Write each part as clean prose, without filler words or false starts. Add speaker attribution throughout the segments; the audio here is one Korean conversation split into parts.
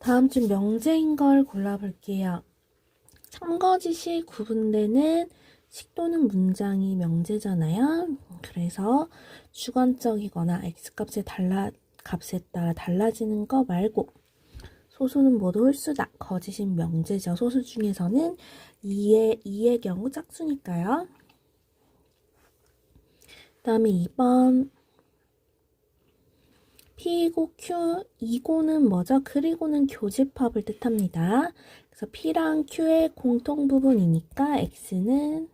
Speaker 1: 다음 중 명제인 걸 골라볼게요. 참거짓이 구분되는 식도는 문장이 명제잖아요. 그래서 주관적이거나 x값에 따라 달라지는 거 말고 소수는 모두 홀수다. 거짓인 명제죠. 소수 중에서는 2의 경우 짝수니까요. 그 다음에 2번 P이고 Q, 이고는 뭐죠? 그리고는 교집합을 뜻합니다. 그래서 P랑 Q의 공통 부분이니까 X는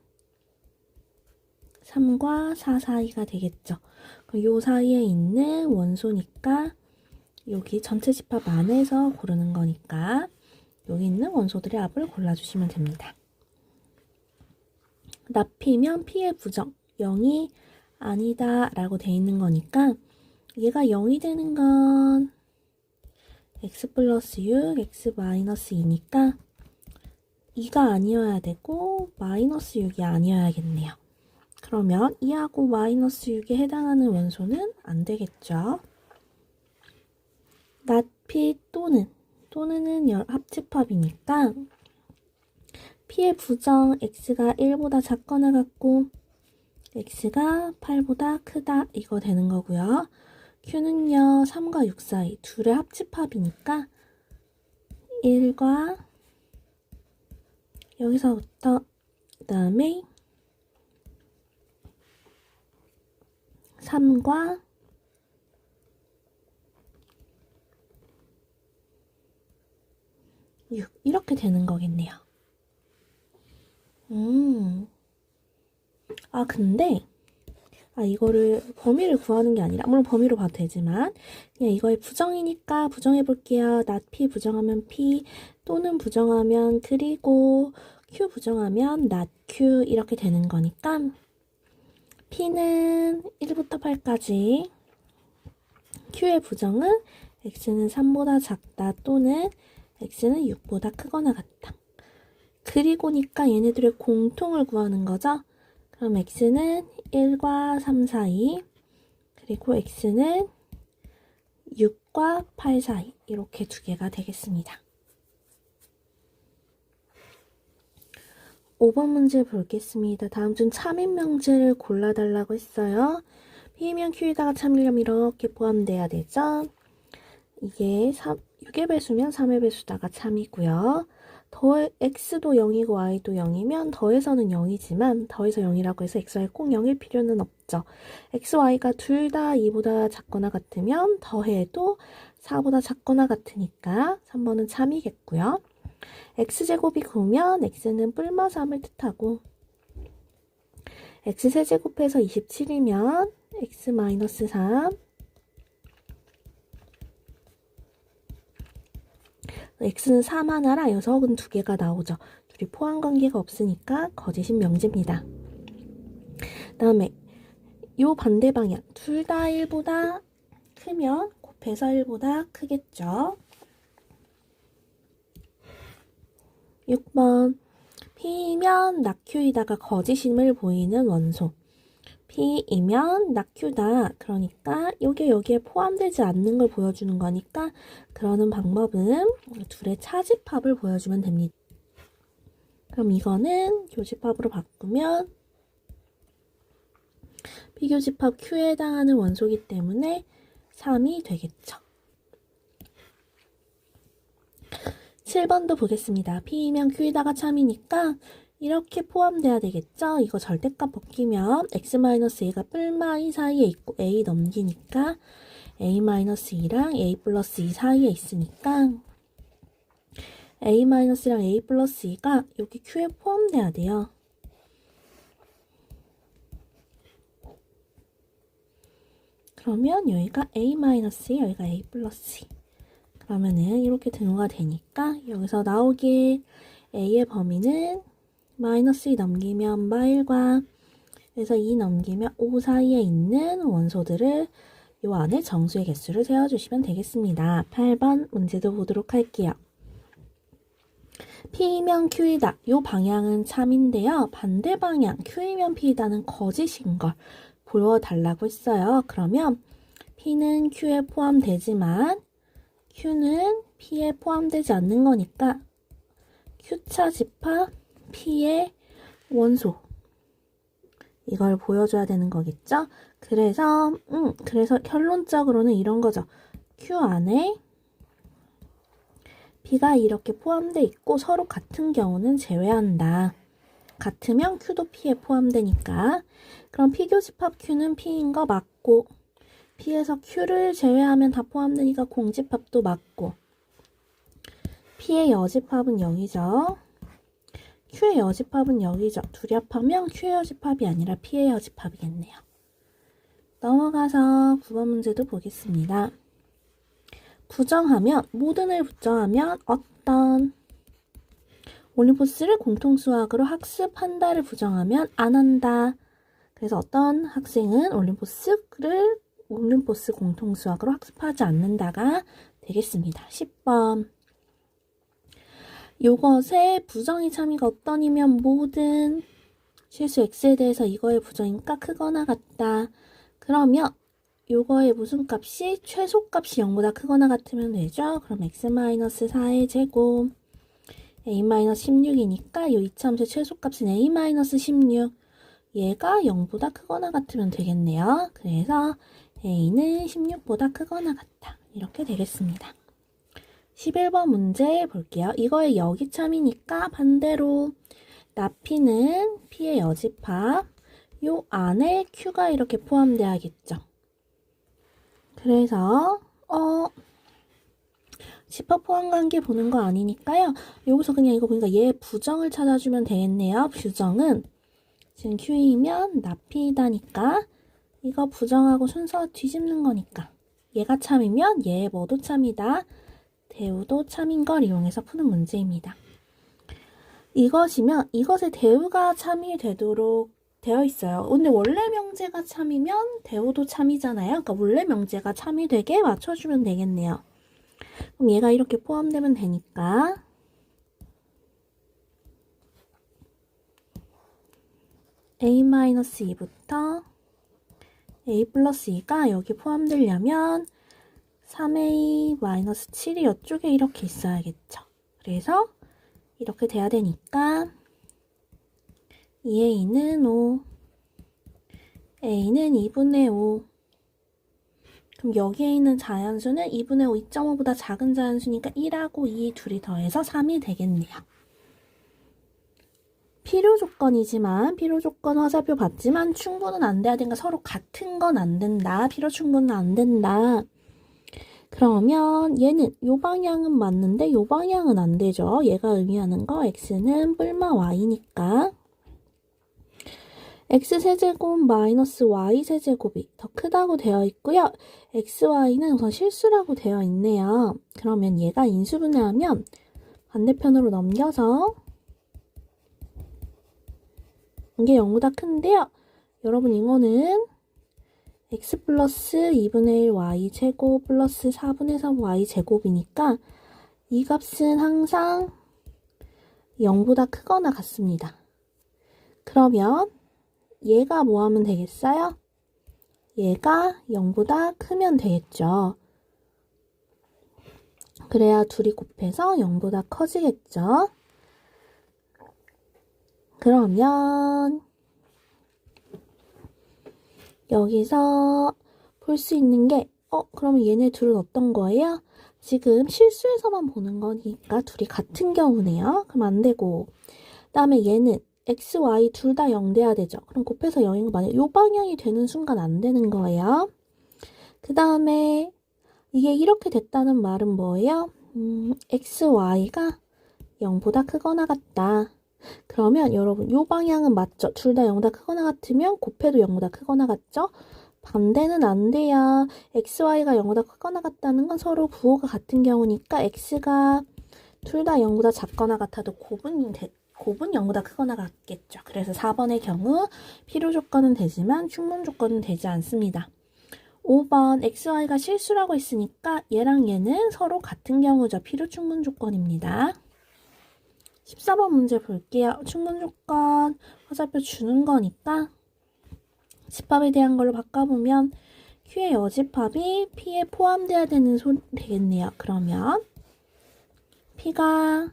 Speaker 1: 3과 4 사이가 되겠죠. 그럼 요 사이에 있는 원소니까 여기 전체 집합 안에서 고르는 거니까 여기 있는 원소들의 합을 골라주시면 됩니다. 납피면 P의 부정, 0이 아니다 라고 돼 있는 거니까 얘가 0이 되는 건 x 플러스 6, x 마이너스 2니까 2가 아니어야 되고 마이너스 6이 아니어야겠네요. 그러면 2하고 마이너스 6에 해당하는 원소는 안 되겠죠. 낫피 또는은 합집합이니까 P의 부정 x가 1보다 작거나 같고 x가 8보다 크다 이거 되는 거고요. Q는요 3과 6 사이 둘의 합집합이니까 1과 여기서부터 그 다음에 3과 6 이렇게 되는 거겠네요. 근데 이거를 범위를 구하는 게 아니라 물론 범위로 봐도 되지만 그냥 이거의 부정이니까 부정해 볼게요. not P 부정하면 P 또는 부정하면 그리고 Q 부정하면 not Q 이렇게 되는 거니까 P는 1부터 8까지 Q의 부정은 X는 3보다 작다 또는 X는 6보다 크거나 같다. 그리고니까 얘네들의 공통을 구하는 거죠. 그럼 X는 1과 3 사이, 그리고 X는 6과 8 사이 이렇게 두 개가 되겠습니다. 5번 문제 보겠습니다. 다음 중 참인 명제를 골라달라고 했어요. P면 Q에다가 참이려면 이렇게 포함돼야 되죠. 이게 6의 배수면 3의 배수다가 참이고요. x도 0이고 y도 0이면 더해서는 0이지만 더해서 0이라고 해서 x, y 꼭 0일 필요는 없죠. x, y가 둘 다 2보다 작거나 같으면 더해도 4보다 작거나 같으니까 3번은 참이겠고요. x제곱이 9면 x는 뿔마 3을 뜻하고 x세제곱해서 27이면 x-3 x는 3 하나라 녀석은 2개가 나오죠. 둘이 포함 관계가 없으니까 거짓인 명제입니다. 다음에 요 반대 방향 둘 다 1보다 크면 곱해서 1보다 크겠죠. 6번 P면 낙Q이다가 거짓임을 보이는 원소 P이면 낙Q다. 그러니까 이게 여기에 포함되지 않는 걸 보여주는 거니까 그러는 방법은 둘의 차집합을 보여주면 됩니다. 그럼 이거는 교집합으로 바꾸면 비교집합 Q에 해당하는 원소이기 때문에 3이 되겠죠. 7번도 보겠습니다. P이면 Q에다가 참이니까 이렇게 포함돼야 되겠죠? 이거 절대값 벗기면 x-a가 뿔마 2 사이에 있고 a 넘기니까 a-2랑 a 플러스 2 사이에 있으니까 a-랑 a 플러스 2가 여기 Q에 포함돼야 돼요. 그러면 여기가 a-2, 여기가 a 플러스 2. 그러면은 이렇게 등호가 되니까 여기서 나오길 a의 범위는 마이너스 2 넘기면 마1과 그래서 2 넘기면 5 사이에 있는 원소들을 요 안에 정수의 개수를 세워주시면 되겠습니다. 8번 문제도 보도록 할게요. P이면 Q이다. 요 방향은 참인데요. 반대 방향 Q이면 P이다는 거짓인 걸 보여달라고 했어요. 그러면 P는 Q에 포함되지만 Q는 P에 포함되지 않는 거니까 Q차 집합 P의 원소. 이걸 보여줘야 되는 거겠죠? 그래서 결론적으로는 이런 거죠. Q 안에 P가 이렇게 포함되어 있고 서로 같은 경우는 제외한다. 같으면 Q도 P에 포함되니까. 그럼 P교집합 Q는 P인 거 맞고, P에서 Q를 제외하면 다 포함되니까 공집합도 맞고, P의 여집합은 0이죠. Q의 여집합은 0이죠. 둘이 합하면 Q의 여집합이 아니라 P의 여집합이겠네요. 넘어가서 9번 문제도 보겠습니다. 부정하면, 모든을 부정하면 어떤 올림포스를 공통수학으로 학습한다를 부정하면 안 한다. 그래서 어떤 학생은 올림포스 공통수학으로 학습하지 않는다가 되겠습니다. 10번. 요것의 부정의 참이가 어떠니면 모든 실수 x에 대해서 이거의 부정이니까 크거나 같다. 그러면 요거의 무슨 값이 최소값이 0보다 크거나 같으면 되죠. 그럼 x-4의 제곱 a-16이니까 요 이차함수의 최소값은 a-16 얘가 0보다 크거나 같으면 되겠네요. 그래서 a는 16보다 크거나 같다. 이렇게 되겠습니다. 11번 문제 볼게요. 이거의 여기참이니까 반대로 나피는 P의 여집합 요 안에 Q가 이렇게 포함돼야겠죠. 그래서 집합 포함관계 보는 거 아니니까요. 여기서 그냥 이거 보니까 얘 부정을 찾아주면 되겠네요. 부정은 지금 Q이면 나피다니까 이거 부정하고 순서 뒤집는 거니까 얘가 참이면 얘 뭐도 참이다. 대우도 참인 걸 이용해서 푸는 문제입니다. 이것이면 이것의 대우가 참이 되도록 되어 있어요. 근데 원래 명제가 참이면 대우도 참이잖아요. 그러니까 원래 명제가 참이 되게 맞춰주면 되겠네요. 그럼 얘가 이렇게 포함되면 되니까 a-2부터 a 플러스 2가 여기 포함되려면 3a-7이 이쪽에 이렇게 있어야겠죠. 그래서 이렇게 돼야 되니까 2a는 5, a는 2분의 5. 그럼 여기에 있는 자연수는 2분의 5, 2.5보다 작은 자연수니까 1하고 2 둘이 더해서 3이 되겠네요. 필요 조건이지만 필요 조건 화살표 받지만 충분은 안 돼야 되니까 서로 같은 건 안 된다. 필요 충분은 안 된다. 그러면 얘는 요 방향은 맞는데 요 방향은 안 되죠. 얘가 의미하는 거 x는 뿔마 y니까 x세제곱 마이너스 y세제곱이 더 크다고 되어 있고요. xy는 우선 실수라고 되어 있네요. 그러면 얘가 인수분해하면 반대편으로 넘겨서 이게 0보다 큰데요. 여러분 이거는 x 플러스 2분의 1 y 제곱 플러스 4분의 3 y 제곱이니까 이 값은 항상 0보다 크거나 같습니다. 그러면 얘가 뭐 하면 되겠어요? 얘가 0보다 크면 되겠죠. 그래야 둘이 곱해서 0보다 커지겠죠. 그러면 여기서 볼 수 있는 게 그러면 얘네 둘은 어떤 거예요? 지금 실수에서만 보는 거니까 둘이 같은 경우네요. 그럼 안 되고 그 다음에 얘는 x, y 둘 다 0 돼야 되죠. 그럼 곱해서 0인 거 만약에 요 방향이 되는 순간 안 되는 거예요. 그 다음에 이게 이렇게 됐다는 말은 뭐예요? x, y가 0보다 크거나 같다. 그러면 여러분 요 방향은 맞죠? 둘 다 0보다 크거나 같으면 곱해도 0보다 크거나 같죠? 반대는 안 돼요. x, y가 0보다 크거나 같다는 건 서로 부호가 같은 경우니까 x가 둘 다 0보다 작거나 같아도 곱은 0보다 크거나 같겠죠. 그래서 4번의 경우 필요 조건은 되지만 충분 조건은 되지 않습니다. 5번 x, y가 실수라고 했으니까 얘랑 얘는 서로 같은 경우죠. 필요 충분 조건입니다. 14번 문제 볼게요. 충분 조건 화살표 주는 거니까 집합에 대한 걸로 바꿔보면 Q의 여집합이 P에 포함돼야 되는 소리 되겠네요. 그러면 P가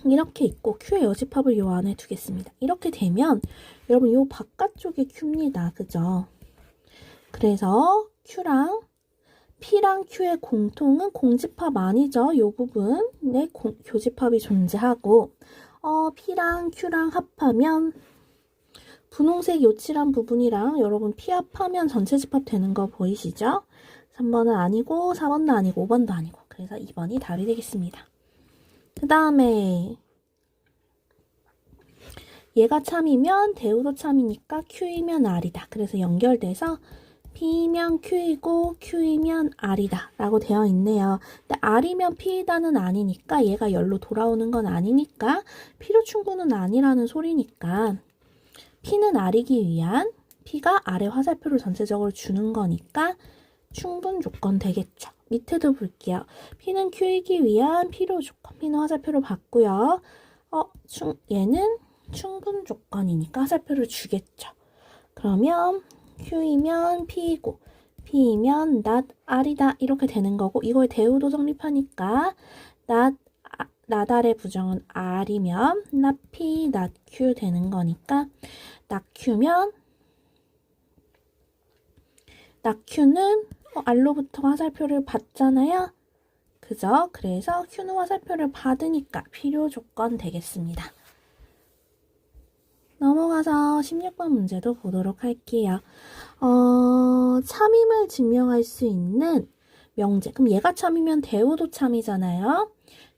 Speaker 1: 이렇게 있고 Q의 여집합을 요 안에 두겠습니다. 이렇게 되면 여러분 요 바깥쪽이 Q입니다. 그죠? 그래서 Q랑 P랑 Q의 공통은 공집합 아니죠? 요 부분에 교집합이 존재하고 P랑 Q랑 합하면 분홍색 요칠한 부분이랑 여러분 P 합하면 전체 집합 되는 거 보이시죠? 3번은 아니고 4번도 아니고 5번도 아니고 그래서 2번이 답이 되겠습니다. 그 다음에 얘가 참이면 대우도 참이니까 Q이면 R이다. 그래서 연결돼서 P이면 Q이고 Q이면 R이다 라고 되어 있네요. 근데 R이면 P이다는 아니니까 얘가 열로 돌아오는 건 아니니까 P로 충분은 아니라는 소리니까 P는 R이기 위한 P가 R의 화살표를 전체적으로 주는 거니까 충분 조건 되겠죠. 밑에도 볼게요. P는 Q이기 위한 필요 조건. P는 화살표로 받고요. 얘는 충분 조건이니까 화살표를 주겠죠. 그러면 Q이면 P이고 P이면 not R이다 이렇게 되는 거고 이거의 대우도 성립하니까 not R의 부정은 R이면 not P, not Q 되는 거니까 not Q면 not Q는 R로부터 화살표를 받잖아요. 그죠? 그래서 Q는 화살표를 받으니까 필요 조건 되겠습니다. 넘어가서 16번 문제도 보도록 할게요. 참임을 증명할 수 있는 명제. 그럼 얘가 참이면 대우도 참이잖아요.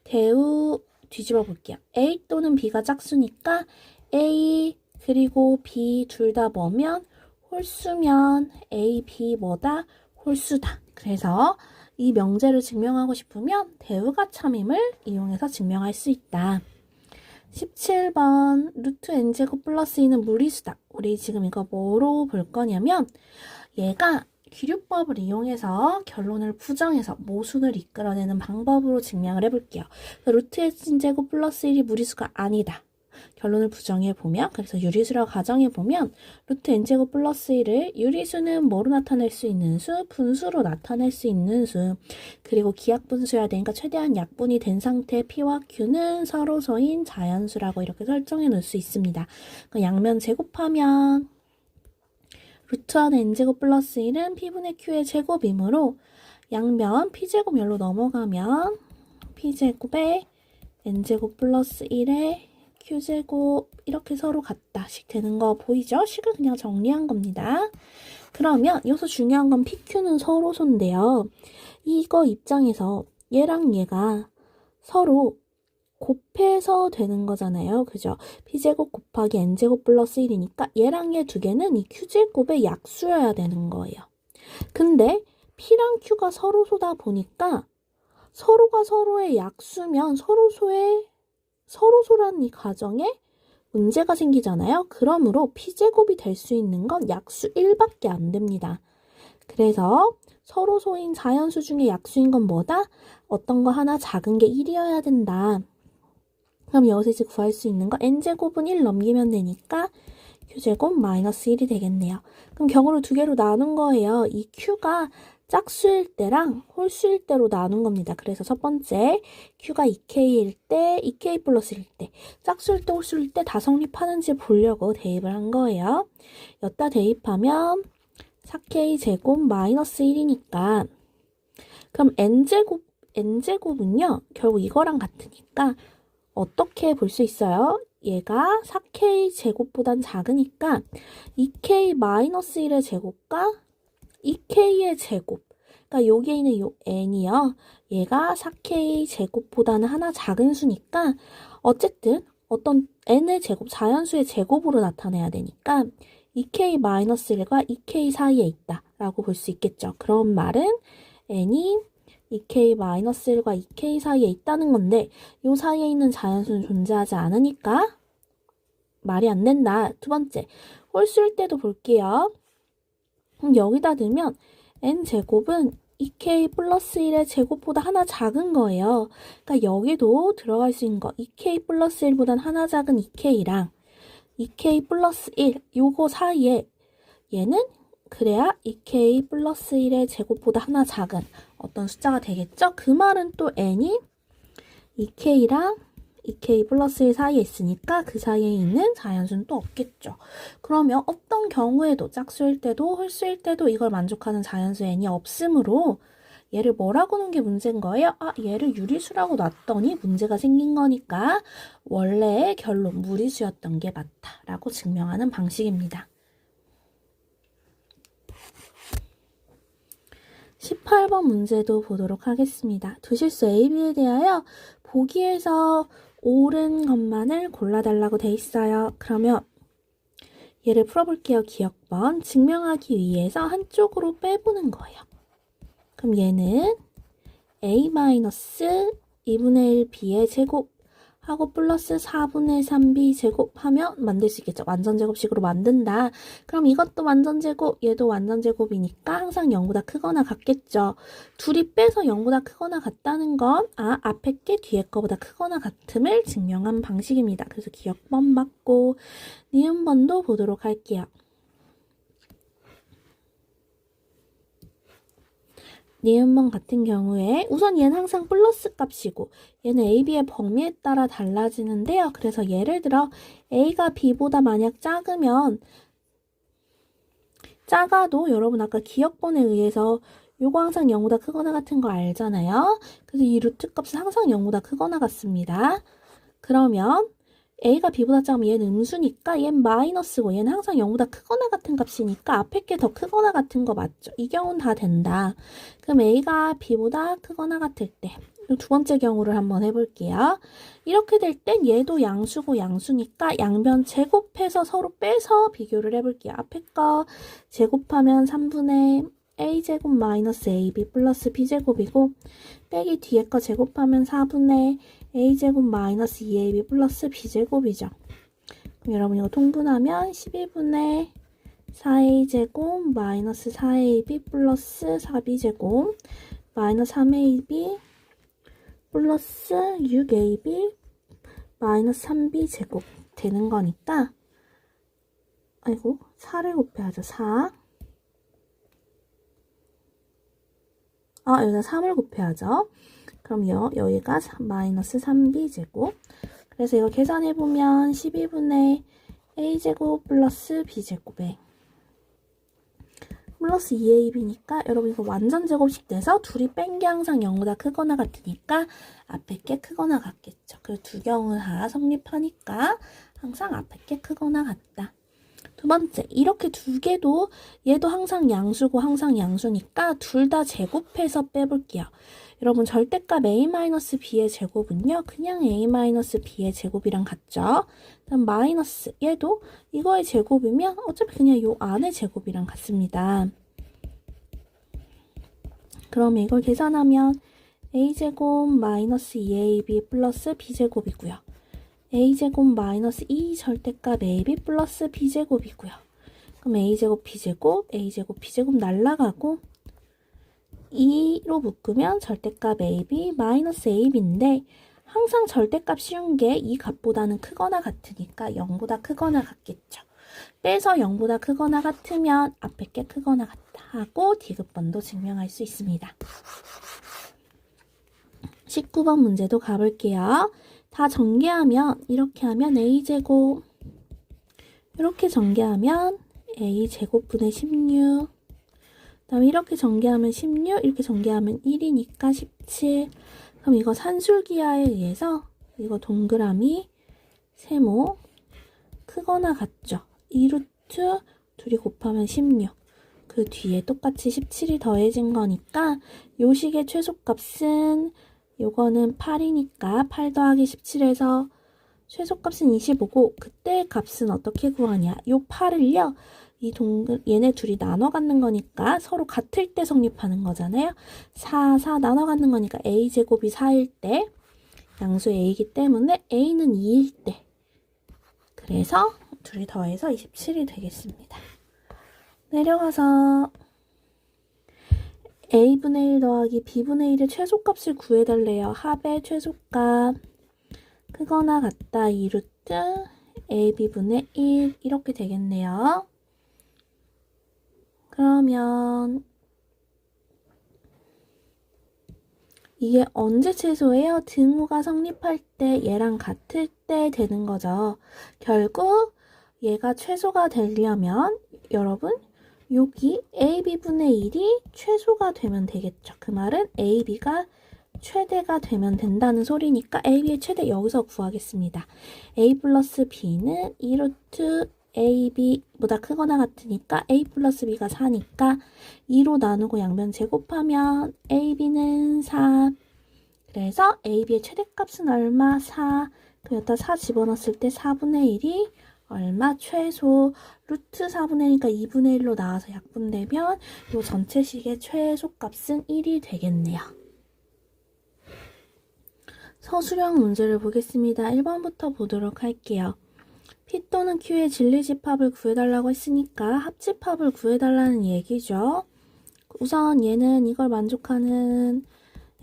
Speaker 1: 대우 뒤집어 볼게요. A 또는 B가 짝수니까 A 그리고 B 둘 다 뭐면 홀수면 A, B 뭐다? 홀수다. 그래서 이 명제를 증명하고 싶으면 대우가 참임을 이용해서 증명할 수 있다. 17번 루트 n제곱 플러스 2는 무리수다. 우리 지금 이거 뭐로 볼 거냐면 얘가 귀류법을 이용해서 결론을 부정해서 모순을 이끌어내는 방법으로 증명을 해볼게요. 루트 n제곱 플러스 1이 무리수가 아니다. 결론을 부정해보면 그래서 유리수라고 가정해보면 루트 n제곱 플러스 1을 유리수는 뭐로 나타낼 수 있는 수? 분수로 나타낼 수 있는 수. 그리고 기하분수여야 되니까 최대한 약분이 된 상태 P와 Q는 서로소인 자연수라고 이렇게 설정해 놓을 수 있습니다. 양면 제곱하면 루트 안에 n제곱 플러스 1은 P분의 Q의 제곱이므로 양면 P제곱 열로 넘어가면 P제곱에 n제곱 플러스 1에 Q제곱 이렇게 서로 같다씩 되는 거 보이죠? 식을 그냥 정리한 겁니다. 그러면 여기서 중요한 건 PQ는 서로소인데요. 이거 입장에서 얘랑 얘가 서로 곱해서 되는 거잖아요. 그죠? P제곱 곱하기 N제곱 플러스 1이니까 얘랑 얘 두 개는 이 Q제곱의 약수여야 되는 거예요. 근데 P랑 Q가 서로소다 보니까 서로가 서로의 약수면 서로소라는 이 가정에 문제가 생기잖아요. 그러므로 P제곱이 될 수 있는 건 약수 1밖에 안 됩니다. 그래서 서로소인 자연수 중에 약수인 건 뭐다? 어떤 거 하나 작은 게 1이어야 된다. 그럼 여기서 이제 구할 수 있는 거 n제곱은 1 넘기면 되니까 Q제곱 마이너스 1이 되겠네요. 그럼 경우를 두 개로 나눈 거예요. 이 Q가 짝수일 때랑 홀수일 때로 나눈 겁니다. 그래서 첫 번째 Q가 2K일 때, 2K 플러스 1일 때, 짝수일 때, 홀수일 때 다 성립하는지 보려고 대입을 한 거예요. 여기다 대입하면 4K 제곱 마이너스 1이니까 그럼 n제곱은요 결국 이거랑 같으니까 어떻게 볼 수 있어요? 얘가 4K 제곱보단 작으니까 2K 마이너스 1의 제곱과 2K의 제곱. 그러니까 여기에 있는 요 n이요. 얘가 4K 제곱보다는 하나 작은 수니까 어쨌든 어떤 n의 제곱, 자연수의 제곱으로 나타내야 되니까 2K 마이너스 1과 2K 사이에 있다 라고 볼 수 있겠죠. 그런 말은 n이 2K 마이너스 1과 2K 사이에 있다는 건데 요 사이에 있는 자연수는 존재하지 않으니까 말이 안 된다. 두 번째, 홀수일 때도 볼게요. 그럼 여기다 넣으면 n제곱은 2K 플러스 1의 제곱보다 하나 작은 거예요. 그러니까 여기도 들어갈 수 있는 거 2K 플러스 1보단 하나 작은 2K랑 2k 플러스 1 요거 사이에 얘는 그래야 2k 플러스 1의 제곱보다 하나 작은 어떤 숫자가 되겠죠? 그 말은 또 n이 2k랑 2k 플러스 1 사이에 있으니까 그 사이에 있는 자연수는 또 없겠죠. 그러면 어떤 경우에도 짝수일 때도 홀수일 때도 이걸 만족하는 자연수 n이 없으므로 얘를 뭐라고 놓은 게 문제인 거예요? 아, 얘를 유리수라고 놨더니 문제가 생긴 거니까 원래의 결론 무리수였던 게 맞다라고 증명하는 방식입니다. 18번 문제도 보도록 하겠습니다. 두 실수 A, B에 대하여 보기에서 옳은 것만을 골라달라고 돼 있어요. 그러면 얘를 풀어볼게요. 기억번. 증명하기 위해서 한쪽으로 빼보는 거예요. 그럼 얘는 A-2분의 1 B의 제곱 하고 플러스 4분의 3B 제곱하면 만들 수 있겠죠. 완전제곱식으로 만든다. 그럼 이것도 완전제곱, 얘도 완전제곱이니까 항상 0보다 크거나 같겠죠. 둘이 빼서 0보다 크거나 같다는 건 앞에 게 뒤에 거보다 크거나 같음을 증명한 방식입니다. 그래서 기억번 맞고 니은번도 보도록 할게요. 니은번 같은 경우에 우선 얘는 항상 플러스 값이고 얘는 A, B의 범위에 따라 달라지는데요. 그래서 예를 들어 A가 B보다 만약 작아도 여러분 아까 기억번에 의해서 요거 항상 0보다 크거나 같은 거 알잖아요. 그래서 이 루트 값은 항상 0보다 크거나 같습니다. 그러면 A가 B보다 작으면 얘는 음수니까 얘는 마이너스고 얘는 항상 0보다 크거나 같은 값이니까 앞에 게 더 크거나 같은 거 맞죠? 이 경우는 다 된다. 그럼 A가 B보다 크거나 같을 때 두 번째 경우를 한번 해볼게요. 이렇게 될 땐 얘도 양수고 양수니까 양변 제곱해서 서로 빼서 비교를 해볼게요. 앞에 거 제곱하면 3분의 A제곱 마이너스 AB 플러스 B제곱이고 빼기 뒤에 거 제곱하면 4분의 A제곱 마이너스 2AB 플러스 B제곱이죠. 그럼 여러분 이거 통분하면 12분의 4A제곱 마이너스 4AB 플러스 4B제곱 마이너스 3AB 플러스 6AB 마이너스 3B제곱 되는 거니까 아이고 4를 곱해야죠. 4 여기다 3을 곱해야죠. 그럼 여기가 마이너스 3b제곱. 그래서 이거 계산해보면 12분의 a제곱 플러스 b제곱에 플러스 2ab니까 여러분 이거 완전 제곱식 돼서 둘이 뺀 게 항상 0보다 크거나 같으니까 앞에 게 크거나 같겠죠. 그리고 두 경우 다 성립하니까 항상 앞에 게 크거나 같다. 두 번째, 이렇게 두 개도 얘도 항상 양수고 항상 양수니까 둘 다 제곱해서 빼볼게요. 여러분 절대값 a-b의 제곱은요. 그냥 a-b의 제곱이랑 같죠. 그다음 마이너스 얘도 이거의 제곱이면 어차피 그냥 요 안의 제곱이랑 같습니다. 그러면 이걸 계산하면 a제곱 마이너스 2ab 플러스 b제곱이고요. a제곱 마이너스 2 절대값 ab 플러스 b제곱이고요. 그럼 a제곱 b제곱 a제곱 b제곱 날라가고 2로 묶으면 절대값 ab 마이너스 ab인데 항상 절대값 쉬운 게 이 값보다는 크거나 같으니까 0보다 크거나 같겠죠. 빼서 0보다 크거나 같으면 앞에 게 크거나 같다 하고 디귿번도 증명할 수 있습니다. 19번 문제도 가볼게요. 다 전개하면 이렇게 하면 a제곱 이렇게 전개하면 a제곱분의 16 그다음에 이렇게 전개하면 16 이렇게 전개하면 1이니까 17 그럼 이거 산술기하에 의해서 이거 동그라미 세모 크거나 같죠. 2루트 둘이 곱하면 16 그 뒤에 똑같이 17이 더해진 거니까 요 식의 최소값은 요거는 8이니까 8 더하기 17에서 최소값은 25고 그때 값은 어떻게 구하냐. 요 8을요. 얘네 둘이 나눠 갖는 거니까 서로 같을 때 성립하는 거잖아요. 4 나눠 갖는 거니까 a제곱이 4일 때 양수 a이기 때문에 a는 2일 때 그래서 둘이 더해서 27이 되겠습니다. 내려가서 a분의 1 더하기 b분의 1의 최소값을 구해달래요. 합의 최소값 크거나 같다 2루트 AB분의 1 이렇게 되겠네요. 그러면 이게 언제 최소예요? 등호가 성립할 때 얘랑 같을 때 되는 거죠. 결국 얘가 최소가 되려면 여러분 여기 AB분의 1이 최소가 되면 되겠죠. 그 말은 AB가 최대가 되면 된다는 소리니까 AB의 최대 여기서 구하겠습니다. A 플러스 B는 2루트 AB보다 크거나 같으니까 A 플러스 B가 4니까 2로 나누고 양변 제곱하면 AB는 4. 그래서 AB의 최대값은 얼마? 4. 그 여기다 4 집어넣었을 때 4분의 1이 얼마? 최소. 루트 4분의 1이니까 2분의 1로 나와서 약분되면 이 전체식의 최소값은 1이 되겠네요. 서술형 문제를 보겠습니다. 1번부터 보도록 할게요. P 또는 Q의 진리집합을 구해달라고 했으니까 합집합을 구해달라는 얘기죠. 우선 얘는 이걸 만족하는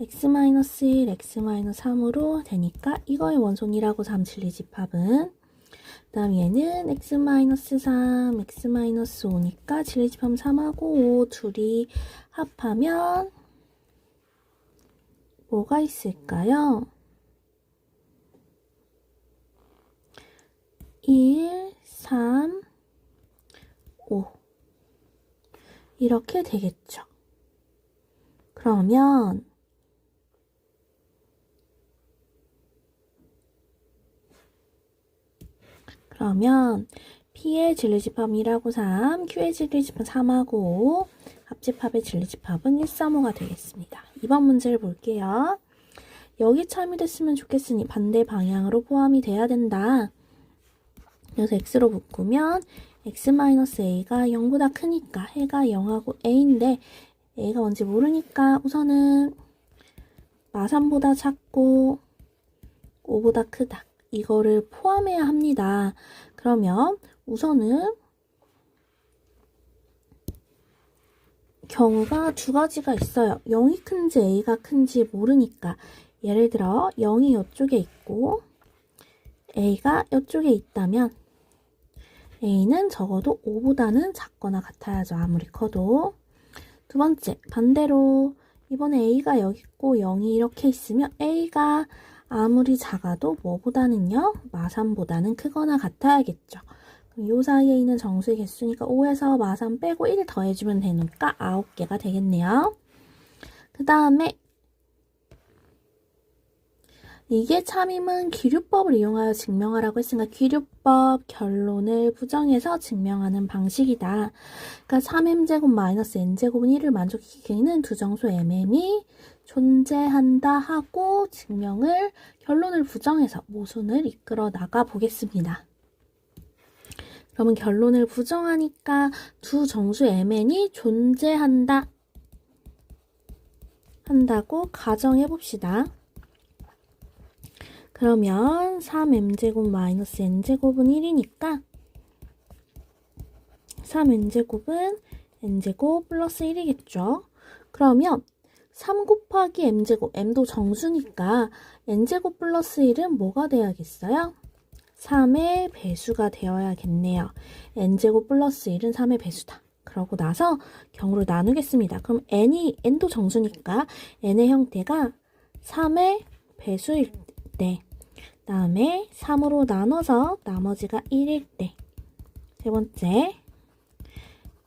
Speaker 1: x-1, x-3으로 되니까 이거의 원손이라고 삼 진리집합은. 그 다음 얘는 x-3, x-5니까 진리집합 3하고 5 둘이 합하면 뭐가 있을까요? 1, 3, 5 이렇게 되겠죠. 그러면 P의 진리집합이라고 3, Q의 진리집합 3하고 5, 합집합의 진리집합은 1, 3, 5가 되겠습니다. 2번 문제를 볼게요. 여기 참여됐으면 좋겠으니 반대 방향으로 포함이 돼야 된다. 그래서 x로 묶으면 x-a가 0보다 크니까 해가 0하고 a인데 a가 뭔지 모르니까 우선은 마3보다 작고 5보다 크다. 이거를 포함해야 합니다. 그러면 우선은 경우가 두 가지가 있어요. 0이 큰지 a가 큰지 모르니까 예를 들어 0이 이쪽에 있고 a가 이쪽에 있다면 a는 적어도 5보다는 작거나 같아야죠. 아무리 커도. 두 번째, 반대로 이번에 a가 여기 있고 0이 이렇게 있으면 a가 아무리 작아도 뭐보다는요? 마3보다는 크거나 같아야겠죠. 그럼 요 사이에 있는 정수의 개수니까 5에서 마3 빼고 1 더해주면 되니까 9개가 되겠네요. 그 다음에 이게 참임은 기류법을 이용하여 증명하라고 했으니까 기류법 결론을 부정해서 증명하는 방식이다. 그러니까 3m제곱 마이너스 n제곱은 1을 만족시키는 두 정수 mm이 존재한다 하고 결론을 부정해서 모순을 이끌어 나가 보겠습니다. 그러면 결론을 부정하니까 두 정수 mn이 존재한다 한다고 가정해 봅시다. 그러면 3m제곱 마이너스 n제곱은 1이니까 3n제곱은 n제곱 플러스 1이겠죠. 그러면 3 곱하기 m제곱, m도 정수니까 n제곱 플러스 1은 뭐가 돼야겠어요? 3의 배수가 되어야겠네요. n제곱 플러스 1은 3의 배수다. 그러고 나서 경우를 나누겠습니다. 그럼 n도 정수니까 n의 형태가 3의 배수일 때, 다음에 3으로 나눠서 나머지가 1일 때, 세 번째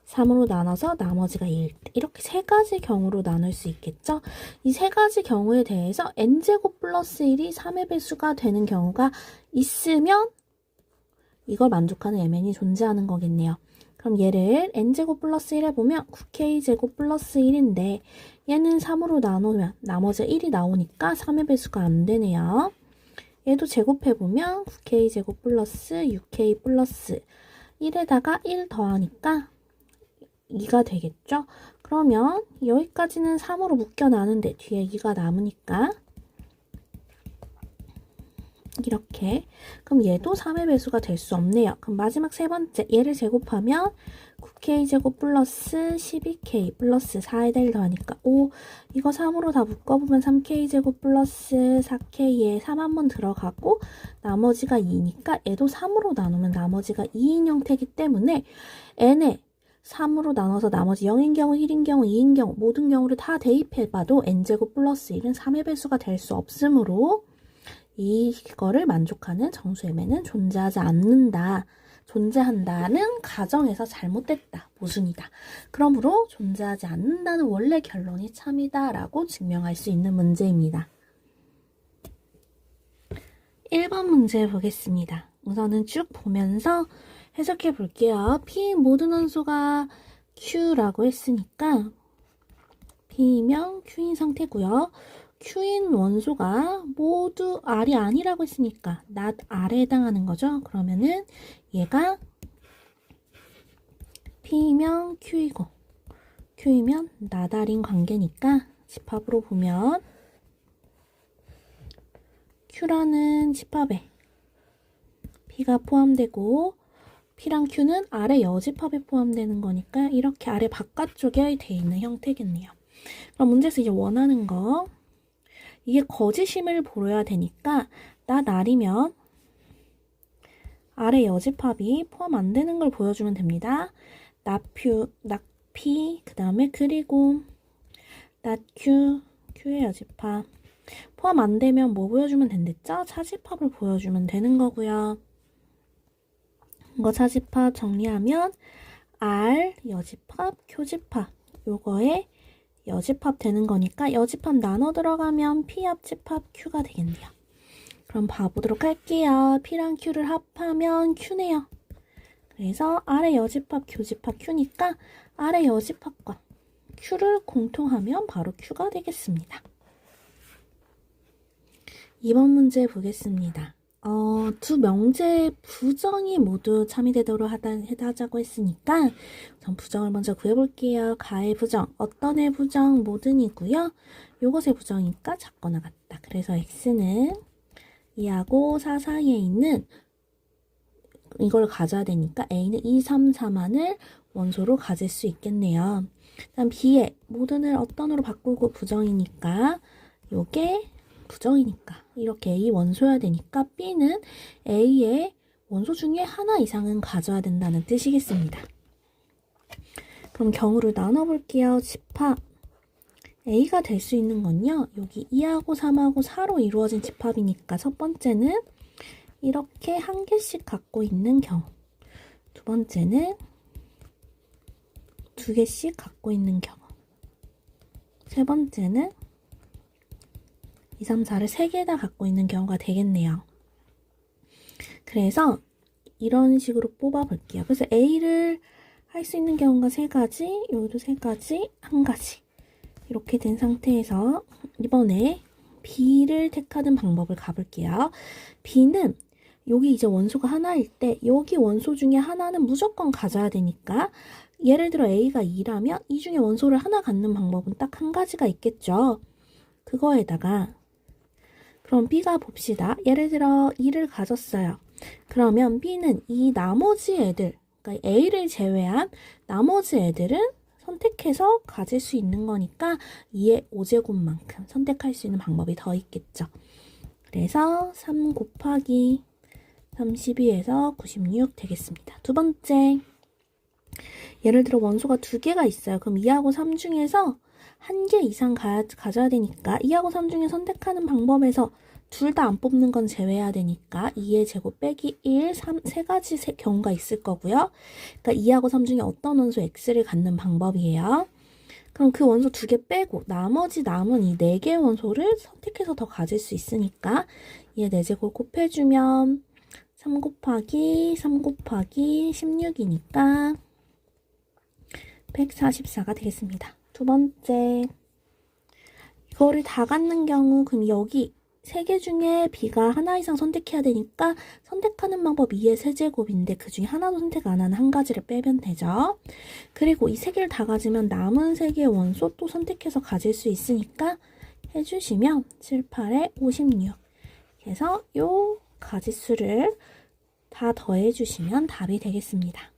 Speaker 1: 3으로 나눠서 나머지가 1일 때, 이렇게 세 가지 경우로 나눌 수 있겠죠. 이 세 가지 경우에 대해서 n제곱 플러스 1이 3의 배수가 되는 경우가 있으면 이걸 만족하는 mn이 존재하는 거겠네요. 그럼 얘를 n제곱 플러스 1에 보면 9k제곱 플러스 1인데 얘는 3으로 나누면 나머지 1이 나오니까 3의 배수가 안 되네요. 얘도 제곱해보면 9k제곱 플러스 6k 플러스 1에다가 1 더하니까 2가 되겠죠? 그러면 여기까지는 3으로 묶여 나는데 뒤에 2가 남으니까 이렇게. 그럼 얘도 3의 배수가 될 수 없네요. 그럼 마지막 세 번째, 얘를 제곱하면 9k제곱 플러스 12k 플러스 4에다 1 더하니까 5. 이거 3으로 다 묶어보면 3k제곱 플러스 4k에 3 한 번 들어가고 나머지가 2니까 얘도 3으로 나누면 나머지가 2인 형태이기 때문에 n에 3으로 나눠서 나머지 0인 경우, 1인 경우, 2인 경우 모든 경우를 다 대입해봐도 n제곱 플러스 1은 3의 배수가 될 수 없으므로 이거를 만족하는 정수의 매는 존재하지 않는다. 존재한다는 가정에서 잘못됐다. 모순이다. 그러므로 존재하지 않는다는 원래 결론이 참이다 라고 증명할 수 있는 문제입니다. 1번 문제 보겠습니다. 우선은 쭉 보면서 해석해 볼게요. P인 모든 원소가 Q라고 했으니까 P면 Q인 상태고요. Q인 원소가 모두 R이 아니라고 했으니까 not R에 해당하는 거죠. 그러면은 얘가 P면 Q이고 Q이면 not R인 관계니까 집합으로 보면 Q라는 집합에 P가 포함되고 P랑 Q는 R의 여집합에 포함되는 거니까 이렇게 아래 바깥쪽에 돼 있는 형태겠네요. 그럼 문제에서 이제 원하는 거 이게 거짓임을 보여야 되니까 not R이면 R의 여집합이 포함 안 되는 걸 보여주면 됩니다. not P 그 다음에 그리고 not Q Q의 여집합 포함 안 되면 뭐 보여주면 된댔죠? 차집합을 보여주면 되는 거고요. 이거 차집합 정리하면 R 여집합 Q집합 요거에 여집합 되는 거니까 여집합 나눠 들어가면 P 합집합 Q가 되겠네요. 그럼 봐보도록 할게요. P랑 Q를 합하면 Q네요. 그래서 R의 여집합 교집합 Q니까 R의 여집합과 Q를 공통하면 바로 Q가 되겠습니다. 2번 문제 보겠습니다. 두 명제의 부정이 모두 참이되도록 하자고 했으니까 우선 부정을 먼저 구해볼게요. 가의 부정, 어떤 의 부정, 모든이고요. 요것의 부정이니까 작거나 같다. 그래서 x는 2하고 4 사이에 있는 이걸 가져야 되니까 a는 2, 3, 4만을 원소로 가질 수 있겠네요. 다음 b의 모든을 어떤으로 바꾸고 부정이니까 요게 부정이니까 이렇게 A 원소여야 되니까 B는 A의 원소 중에 하나 이상은 가져야 된다는 뜻이겠습니다. 그럼 경우를 나눠볼게요. 집합 A가 될 수 있는 건요. 여기 2하고 3하고 4로 이루어진 집합이니까 첫 번째는 이렇게 한 개씩 갖고 있는 경우 두 번째는 두 개씩 갖고 있는 경우 세 번째는 2, 3, 4를 3개다 갖고 있는 경우가 되겠네요. 그래서 이런 식으로 뽑아볼게요. 그래서 A를 할 수 있는 경우가 3가지, 여기도 3가지, 1가지 이렇게 된 상태에서 이번에 B를 택하는 방법을 가볼게요. B는 여기 이제 원소가 하나일 때 여기 원소 중에 하나는 무조건 가져야 되니까 예를 들어 A가 2라면 이 중에 원소를 하나 갖는 방법은 딱 1가지가 있겠죠. 그거에다가 그럼 B가 봅시다. 예를 들어 2를 가졌어요. 그러면 B는 이 나머지 애들, 그러니까 A를 제외한 나머지 애들은 선택해서 가질 수 있는 거니까 2의 5제곱만큼 선택할 수 있는 방법이 더 있겠죠. 그래서 3 곱하기 32에서 96 되겠습니다. 두 번째, 예를 들어 원소가 2개가 있어요. 그럼 2하고 3 중에서 1개 이상 가져야 되니까 2하고 3 중에 선택하는 방법에서 둘 다 안 뽑는 건 제외해야 되니까 2의 제곱 빼기 1, 3, 세 가지 경우가 있을 거고요. 그러니까 2하고 3 중에 어떤 원소 x를 갖는 방법이에요. 그럼 그 원소 2개 빼고 나머지 남은 이 4개의 원소를 선택해서 더 가질 수 있으니까 2의 4제곱 곱해주면 3 곱하기 3 곱하기 16이니까 144가 되겠습니다. 두 번째, 이거를 다 갖는 경우 그럼 여기 3개 중에 B가 하나 이상 선택해야 되니까 선택하는 방법 2의 세제곱인데 그 중에 하나도 선택 안 하는 1가지를 빼면 되죠. 그리고 이 3개를 다 가지면 남은 3개의 원소 또 선택해서 가질 수 있으니까 해주시면 7, 8에 56 그래서 요 가지수를 다 더해주시면 답이 되겠습니다.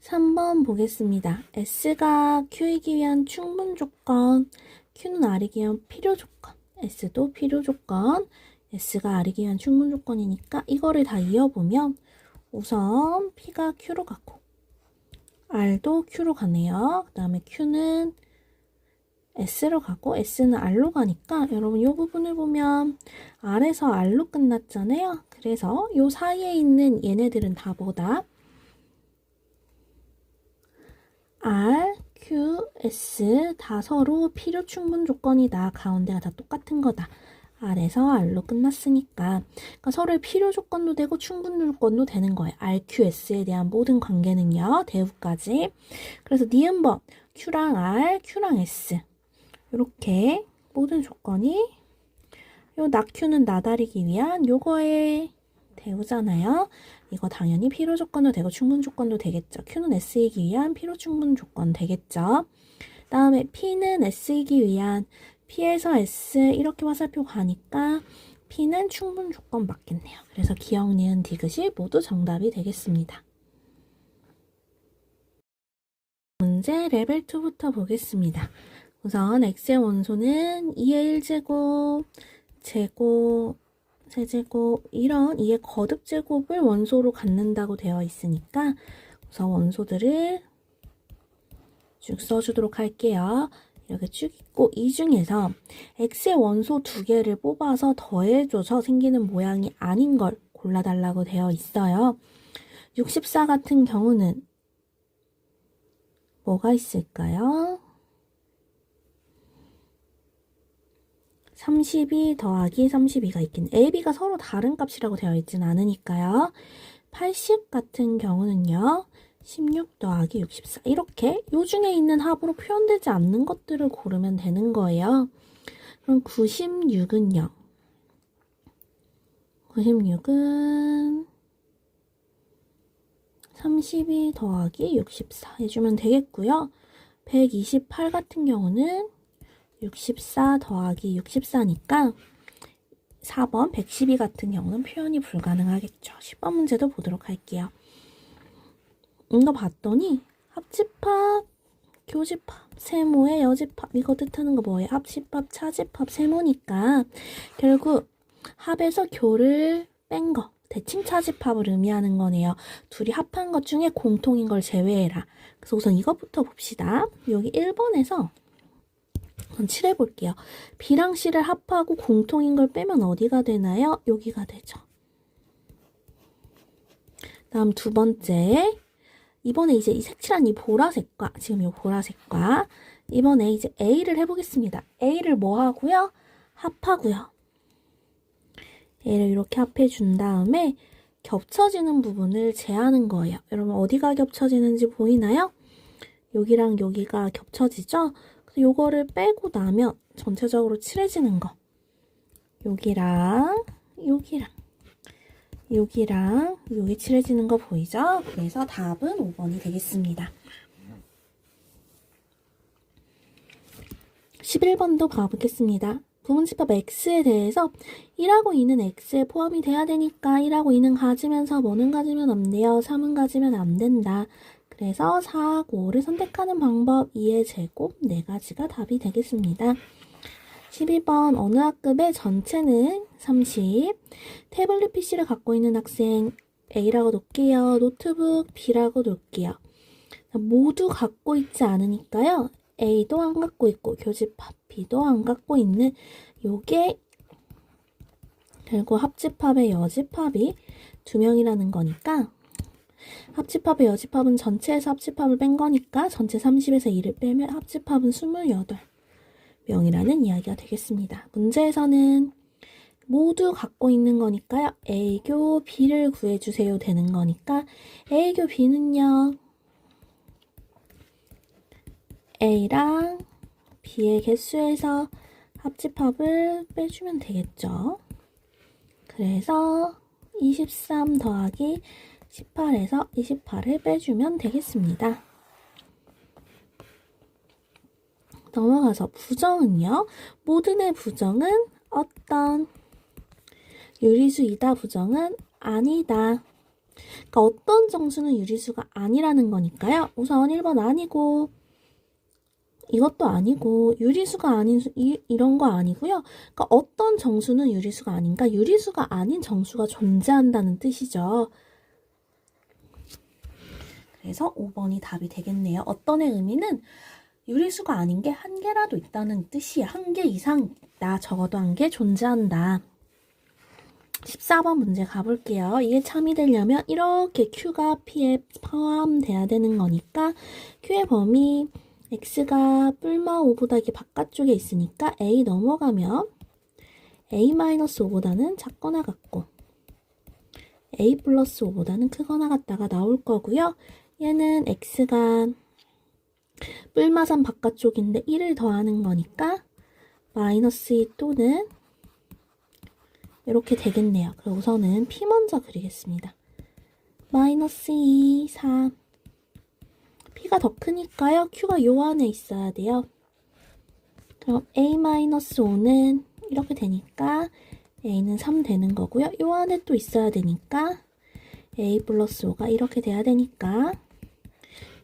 Speaker 1: 3번 보겠습니다. S가 Q이기 위한 충분 조건, Q는 R이기 위한 필요 조건, S도 필요 조건, S가 R이기 위한 충분 조건이니까 이거를 다 이어보면 우선 P가 Q로 가고 R도 Q로 가네요. 그 다음에 Q는 S로 가고 S는 R로 가니까 여러분 이 부분을 보면 R에서 R로 끝났잖아요. 그래서 이 사이에 있는 얘네들은 다 뭐다? R, Q, S 다 서로 필요 충분 조건이다. 가운데가 다 똑같은 거다. R에서 R로 끝났으니까 그러니까 서로의 필요 조건도 되고 충분 조건도 되는 거예요. R, Q, S에 대한 모든 관계는요. 대우까지. 그래서 니은번 Q랑 R, Q랑 S 이렇게 모든 조건이 요 낙Q는 나다리기 위한 요거의 대우잖아요. 이거 당연히 필요 조건도 되고 충분 조건도 되겠죠. Q는 S이기 위한 필요 충분 조건 되겠죠. 다음에 P는 S이기 위한 P에서 S 이렇게 화살표 가니까 P는 충분 조건 맞겠네요. 그래서 기역, 니은, 디귿이 모두 정답이 되겠습니다. 문제 레벨 2부터 보겠습니다. 우선 X의 원소는 2의 1제곱, 제곱, 세제곱 이런 2의 거듭제곱을 원소로 갖는다고 되어 있으니까 우선 원소들을 쭉 써주도록 할게요. 이렇게 쭉 있고 이 중에서 X의 원소 2개를 뽑아서 더해줘서 생기는 모양이 아닌 걸 골라달라고 되어 있어요. 64 같은 경우는 뭐가 있을까요? 32 더하기 32가 있긴 A, B가 서로 다른 값이라고 되어 있진 않으니까요. 80 같은 경우는요. 16 더하기 64 이렇게 요 중에 있는 합으로 표현되지 않는 것들을 고르면 되는 거예요. 그럼 96은요. 96은 32 더하기 64 해주면 되겠고요. 128 같은 경우는 64 더하기 64니까 4번 112 같은 경우는 표현이 불가능하겠죠. 10번 문제도 보도록 할게요. 이거 봤더니 합집합, 교집합, 세모의 여집합 이거 뜻하는 거 뭐예요? 합집합, 차집합, 세모니까 결국 합에서 교를 뺀 거 대칭 차집합을 의미하는 거네요. 둘이 합한 것 중에 공통인 걸 제외해라. 그래서 우선 이것부터 봅시다. 여기 1번에서 칠해볼게요. B랑 C를 합하고 공통인 걸 빼면 어디가 되나요? 여기가 되죠. 다음 두 번째. 이번에 이제 이 색칠한 이 보라색과 지금 이 보라색과 이번에 이제 A를 해보겠습니다. A를 뭐 하고요? 합하고요. A를 이렇게 합해준 다음에 겹쳐지는 부분을 제하는 거예요. 여러분 어디가 겹쳐지는지 보이나요? 여기랑 여기가 겹쳐지죠? 그래서 요거를 빼고 나면 전체적으로 칠해지는 거. 여기랑 여기 칠해지는 거 보이죠? 그래서 답은 5번이 되겠습니다. 11번도 봐보겠습니다. 부분집합 X에 대해서 1하고 2는 X에 포함이 돼야 되니까 1하고 2는 가지면서 뭐는 가지면 안 돼요? 3은 가지면 안 된다. 그래서 4, 5를 선택하는 방법 2의 제곱 4가지가 답이 되겠습니다. 12번 어느 학급의 전체는 30 태블릿 PC를 갖고 있는 학생 A라고 놓을게요. 노트북 B라고 놓을게요. 모두 갖고 있지 않으니까요. A도 안 갖고 있고 교집합 B도 안 갖고 있는 요게 결국 합집합의 여집합이 2명이라는 거니까 합집합의 여집합은 전체에서 합집합을 뺀 거니까 전체 30에서 2를 빼면 합집합은 28명이라는 이야기가 되겠습니다. 문제에서는 모두 갖고 있는 거니까요. A교 B를 구해주세요 되는 거니까 A교 B는요. A랑 B의 개수에서 합집합을 빼주면 되겠죠. 그래서 23 더하기 18에서 28을 빼주면 되겠습니다. 넘어가서 부정은요. 모든의 부정은 어떤 유리수이다 부정은 아니다. 그러니까 어떤 정수는 유리수가 아니라는 거니까요. 우선 1번 아니고 이것도 아니고 유리수가 아닌 이런 거 아니고요. 그러니까 어떤 정수는 유리수가 아닌가? 유리수가 아닌 정수가 존재한다는 뜻이죠. 그래서 5번이 답이 되겠네요. 어떤의 의미는 유리수가 아닌 게 한 개라도 있다는 뜻이에요. 한 개 이상 있다. 적어도 한 개 존재한다. 14번 문제 가볼게요. 이게 참이 되려면 이렇게 Q가 P에 포함돼야 되는 거니까 Q의 범위 X가 뿔마 5보다 이게 바깥쪽에 있으니까 A 넘어가면 A-5보다는 작거나 같고 A 플러스 5보다는 크거나 같다가 나올 거고요. 얘는 X가 뿔마 3 바깥쪽인데 1을 더하는 거니까 마이너스 2 또는 이렇게 되겠네요. 그럼 우선은 P 먼저 그리겠습니다. 마이너스 2, 3. P가 더 크니까요. Q가 요 안에 있어야 돼요. 그럼 A-5는 이렇게 되니까 A는 3 되는 거고요. 요 안에 또 있어야 되니까 A 플러스 5가 이렇게 돼야 되니까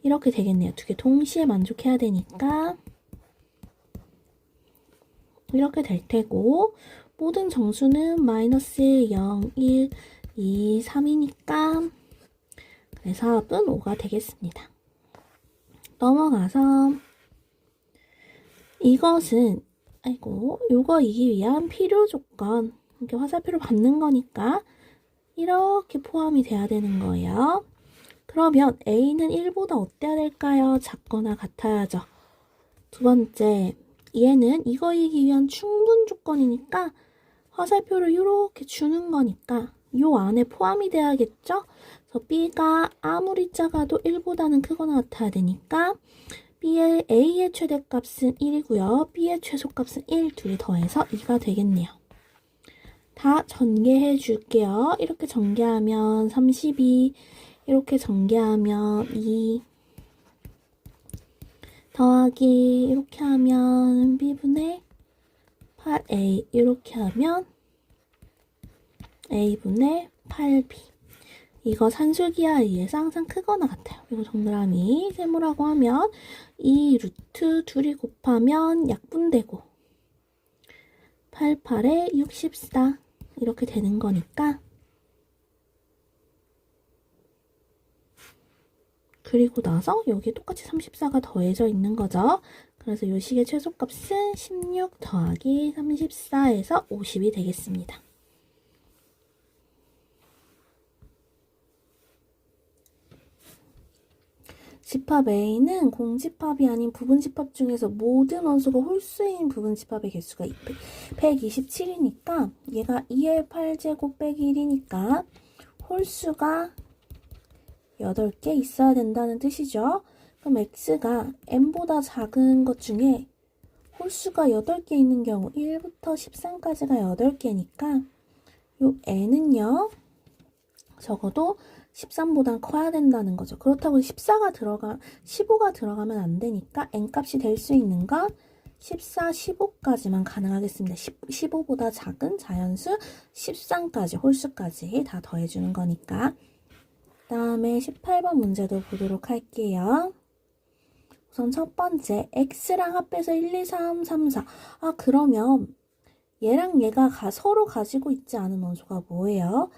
Speaker 1: 이렇게 되겠네요. 두 개 동시에 만족해야 되니까 이렇게 될 테고 모든 정수는 마이너스 0, 1, 2, 3이니까 그래서 합은 5가 되겠습니다. 넘어가서 이것은 요거이기 위한 필요 조건 이렇게 화살표를 받는 거니까 이렇게 포함이 돼야 되는 거예요. 그러면 A는 1보다 어때야 될까요? 작거나 같아야죠. 두 번째, 얘는 이거이기 위한 충분 조건이니까 화살표를 이렇게 주는 거니까 요 안에 포함이 돼야겠죠? 그래서 B가 아무리 작아도 1보다는 크거나 같아야 되니까 A의 최대값은 1이고요. B의 최소값은 1, 둘이 더해서 2가 되겠네요. 다 전개해 줄게요. 이렇게 전개하면 32, 이렇게 전개하면 2, 더하기 이렇게 하면 B분의 8A, 이렇게 하면 A분의 8B. 이거 산술기하에 의해서 항상 크거나 같아요. 이거 동그라미 세모라고 하면 2 루트 둘이 곱하면 약분되고 88에 64 이렇게 되는 거니까 그리고 나서 여기 똑같이 34가 더해져 있는 거죠. 그래서 요 식의 최소값은 16 더하기 34에서 50이 되겠습니다. 집합 A는 공집합이 아닌 부분집합 중에서 모든 원소가 홀수인 부분집합의 개수가 127이니까 얘가 2의 8제곱 빼기 1이니까 홀수가 8개 있어야 된다는 뜻이죠. 그럼 X가 N보다 작은 것 중에 홀수가 8개 있는 경우 1부터 13까지가 8개니까 요 N은요. 적어도 13보단 커야 된다는 거죠. 그렇다고 15가 들어가면 안 되니까 N값이 될 수 있는 건 14, 15까지만 가능하겠습니다. 15보다 작은 자연수 13까지, 홀수까지 다 더해주는 거니까. 그 다음에 18번 문제도 보도록 할게요. 우선 첫 번째, X랑 합해서 1, 2, 3, 3, 4. 그러면 얘랑 얘가 서로 가지고 있지 않은 원소가 뭐예요?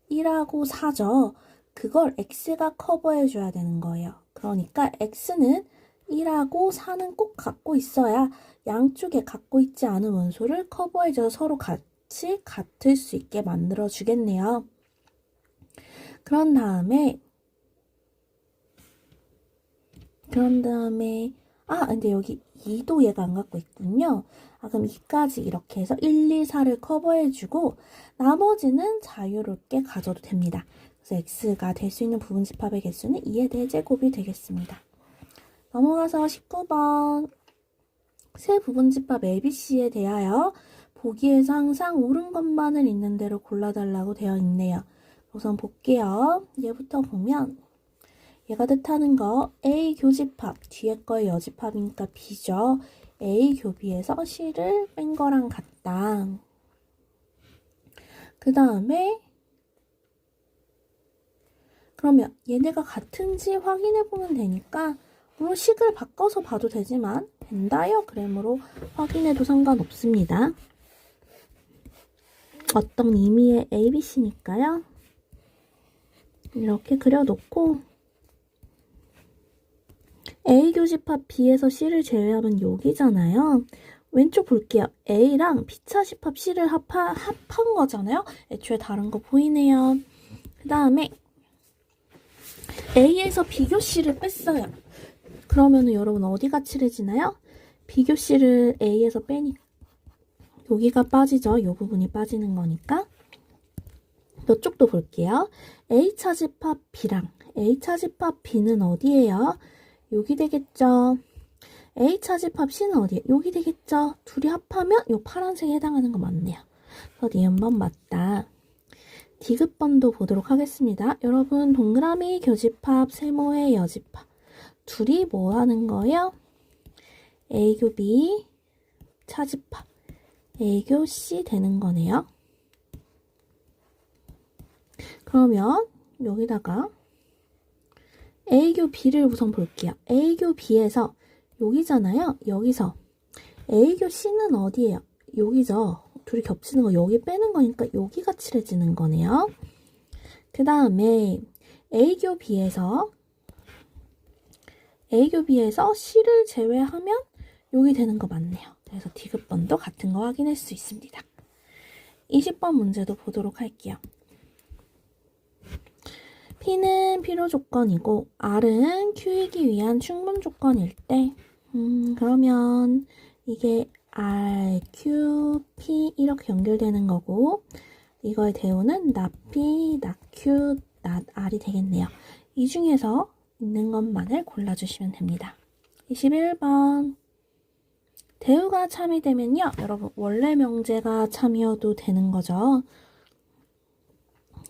Speaker 1: 1하고 4죠. 그걸 X가 커버해줘야 되는 거예요. 그러니까 X는 1하고 4는 꼭 갖고 있어야 양쪽에 갖고 있지 않은 원소를 커버해줘서 서로 같이 같을 수 있게 만들어주겠네요. 그런 다음에 근데 여기 2도 얘가 안 갖고 있군요. 그럼 2까지 이렇게 해서 1, 2, 4를 커버해주고 나머지는 자유롭게 가져도 됩니다. 그래서 X가 될 수 있는 부분집합의 개수는 2의 대제곱이 되겠습니다. 넘어가서 19번 세 부분집합 ABC에 대하여 보기에서 항상 옳은 것만을 있는 대로 골라달라고 되어 있네요. 우선 볼게요. 얘부터 보면 얘가 뜻하는 거 A 교집합, 뒤에 거의 여집합이니까 B죠. A 교비에서 C를 뺀 거랑 같다. 그 다음에 그러면 얘네가 같은지 확인해 보면 되니까 물론 식을 바꿔서 봐도 되지만 벤 다이어그램으로 확인해도 상관없습니다. 어떤 의미의 ABC니까요. 이렇게 그려놓고 A 교집합 B에서 C를 제외하면 여기잖아요. 왼쪽 볼게요. A랑 B차 집합 C를 합한 거잖아요. 애초에 다른 거 보이네요. 그 다음에 A에서 비교 C를 뺐어요. 그러면은 여러분 어디가 칠해지나요? 비교 C를 A에서 빼니까 여기가 빠지죠. 이 부분이 빠지는 거니까. 이쪽도 볼게요. A차 집합 B랑 A차 집합 B는 어디예요? 여기 되겠죠. A차 집합 C는 어디에? 여기 되겠죠. 둘이 합하면 이 파란색에 해당하는 거 맞네요. 그래서 니은번 맞다. 디귿번도 보도록 하겠습니다. 여러분 동그라미 교집합, 세모의 여집합. 둘이 뭐 하는 거예요? A교 B 차집합. A교 C 되는 거네요. 그러면 여기다가 A교 B를 우선 볼게요. A교 B에서 여기잖아요. 여기서 A교 C는 어디예요? 여기죠. 둘이 겹치는 거 여기 빼는 거니까 여기가 칠해지는 거네요. 그 다음에 A교 B에서 C를 제외하면 여기 되는 거 맞네요. 그래서 디귿번도 같은 거 확인할 수 있습니다. 20번 문제도 보도록 할게요. P는 필요 조건이고 R은 Q이기 위한 충분 조건일 때 그러면 이게 R, Q, P 이렇게 연결되는 거고 이거의 대우는 not P, not Q, not R이 되겠네요. 이 중에서 있는 것만을 골라주시면 됩니다. 21번 대우가 참이 되면요. 여러분 원래 명제가 참이어도 되는 거죠.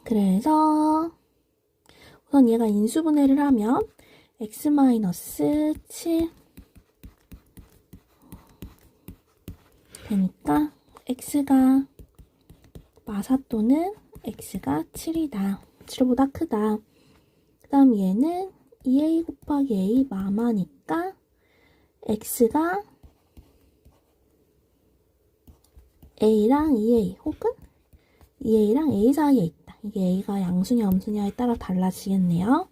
Speaker 1: 그래서 우선 얘가 인수분해를 하면 x-7 되니까 x가 마사또는 x가 7이다. 7보다 크다. 그 다음 얘는 2a 곱하기 a 마마니까 x가 a랑 2a 혹은 2a랑 a 사이에 있다. 이게 a가 양수냐 음수냐에 따라 달라지겠네요.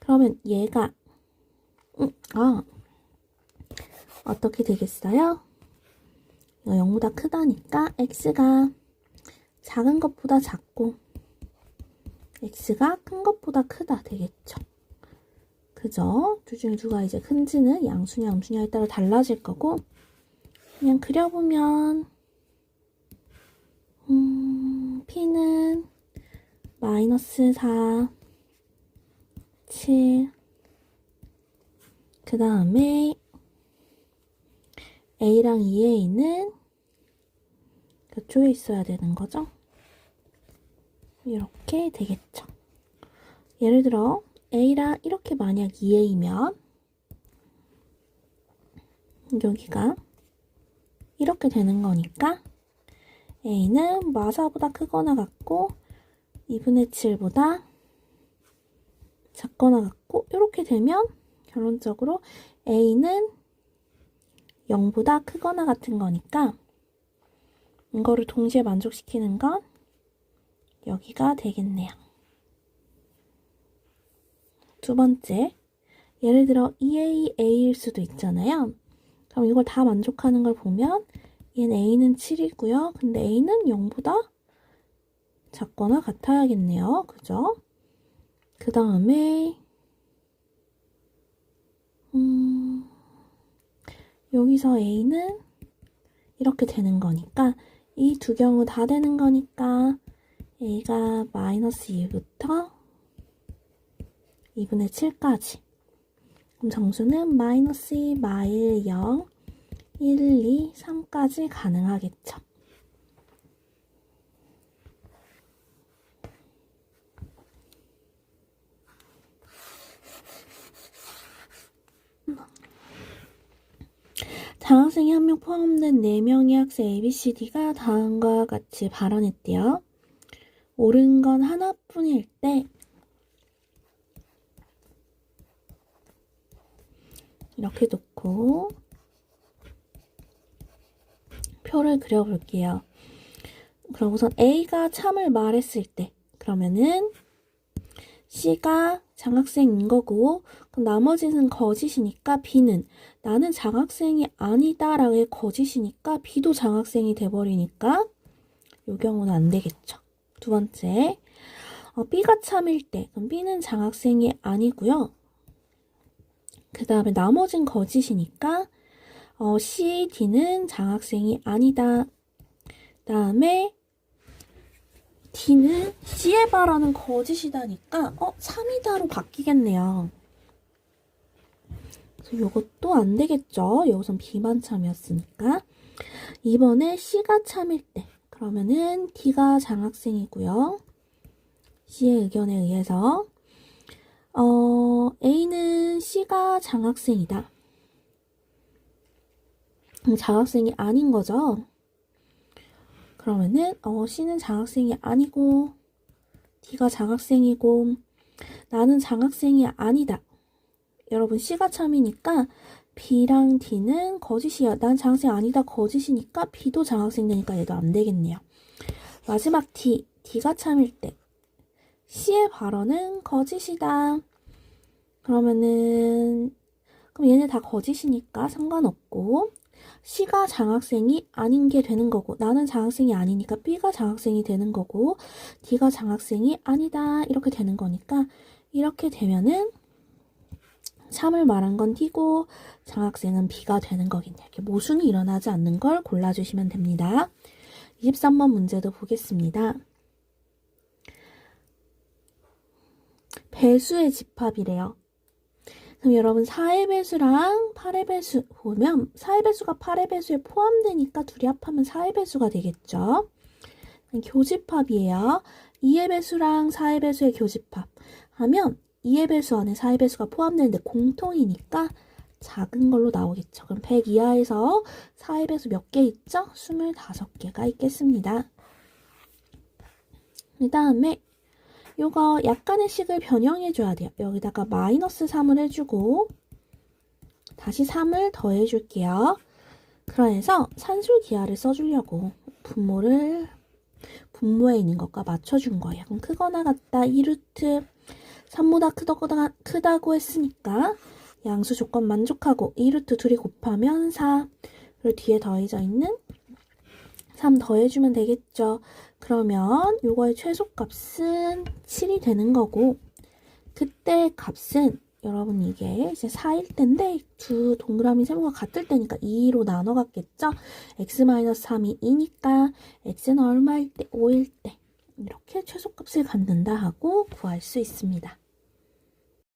Speaker 1: 그러면 얘가 어떻게 되겠어요? 이거 0보다 크다니까 x가 작은 것보다 작고 x가 큰 것보다 크다 되겠죠. 그죠? 둘 중에 누가 이제 큰지는 양수냐 음수냐에 따라 달라질 거고 그냥 그려보면 P는 -4, 7 그 다음에 A랑 2A는 이쪽에 있어야 되는 거죠? 이렇게 되겠죠. 예를 들어 A랑 이렇게 만약 2A면 여기가 이렇게 되는 거니까 A는 마사보다 크거나 같고 2분의 7보다 작거나 같고 이렇게 되면 결론적으로 A는 0보다 크거나 같은 거니까 이거를 동시에 만족시키는 건 여기가 되겠네요. 두 번째, 예를 들어 2A, A일 수도 있잖아요. 그럼 이걸 다 만족하는 걸 보면 얘는 A는 7이고요. 근데 A는 0보다 작거나 같아야겠네요. 그죠? 그 다음에 여기서 A는 이렇게 되는 거니까 이 두 경우 다 되는 거니까 A가 -2부터 2분의 7까지 그럼 정수는 -2, -1, 0, 1, 2, 3까지 가능하겠죠. 장학생이 한 명 포함된 4명의 학생 ABCD가 다음과 같이 발언했대요. 옳은 건 하나뿐일 때 이렇게 놓고 표를 그려볼게요. 그럼 우선 A가 참을 말했을 때 그러면은 C가 장학생인 거고 그럼 나머지는 거짓이니까 B는 나는 장학생이 아니다 라고 거짓이니까 B도 장학생이 돼버리니까 이 경우는 안 되겠죠. 두 번째 B가 참일 때 그럼 B는 장학생이 아니고요. 그 다음에 나머진 거짓이니까 C, D는 장학생이 아니다. 다음에 D는 C의 발언은 거짓이다니까 3이다로 바뀌겠네요. 그래서 이것도 안 되겠죠. 여기선 B만 참이었으니까. 이번에 C가 참일 때 그러면은 D가 장학생이고요. C의 의견에 의해서 A는 C가 장학생이다. 장학생이 아닌 거죠. 그러면은 C는 장학생이 아니고 D가 장학생이고 나는 장학생이 아니다. 여러분 C가 참이니까 B랑 D는 거짓이야. 난 장학생 아니다. 거짓이니까 B도 장학생 되니까 얘도 안 되겠네요. 마지막 D가 참일 때 C의 발언은 거짓이다. 그러면은 그럼 얘네 다 거짓이니까 상관없고 C가 장학생이 아닌 게 되는 거고 나는 장학생이 아니니까 B가 장학생이 되는 거고 D가 장학생이 아니다 이렇게 되는 거니까 이렇게 되면은 참을 말한 건 D고 장학생은 B가 되는 거겠네요. 이렇게 모순이 일어나지 않는 걸 골라주시면 됩니다. 23번 문제도 보겠습니다. 배수의 집합이래요. 그럼 여러분 4의 배수랑 8의 배수 보면 4의 배수가 8의 배수에 포함되니까 둘이 합하면 4의 배수가 되겠죠. 교집합이에요. 2의 배수랑 4의 배수의 교집합 하면 2의 배수 안에 4의 배수가 포함되는데 공통이니까 작은 걸로 나오겠죠. 그럼 100 이하에서 4의 배수 몇 개 있죠? 25개가 있겠습니다. 그 다음에 요거 약간의 식을 변형해줘야 돼요. 여기다가 마이너스 3을 해주고 다시 3을 더해줄게요. 그래서 산술기하를 써주려고 분모에 있는 것과 맞춰준 거예요. 그럼 크거나 같다 2루트 3보다 크다고 했으니까 양수 조건 만족하고 2루트 둘이 곱하면 4 그리고 뒤에 더해져 있는 3 더해주면 되겠죠. 그러면 요거의 최소값은 7이 되는 거고 그때 값은 여러분 이게 이제 4일 때인데 두 동그라미 세모가 같을 때니까 2로 나눠 갔겠죠. x-3이 2니까 x는 얼마일 때? 5일 때 이렇게 최소값을 갖는다 하고 구할 수 있습니다.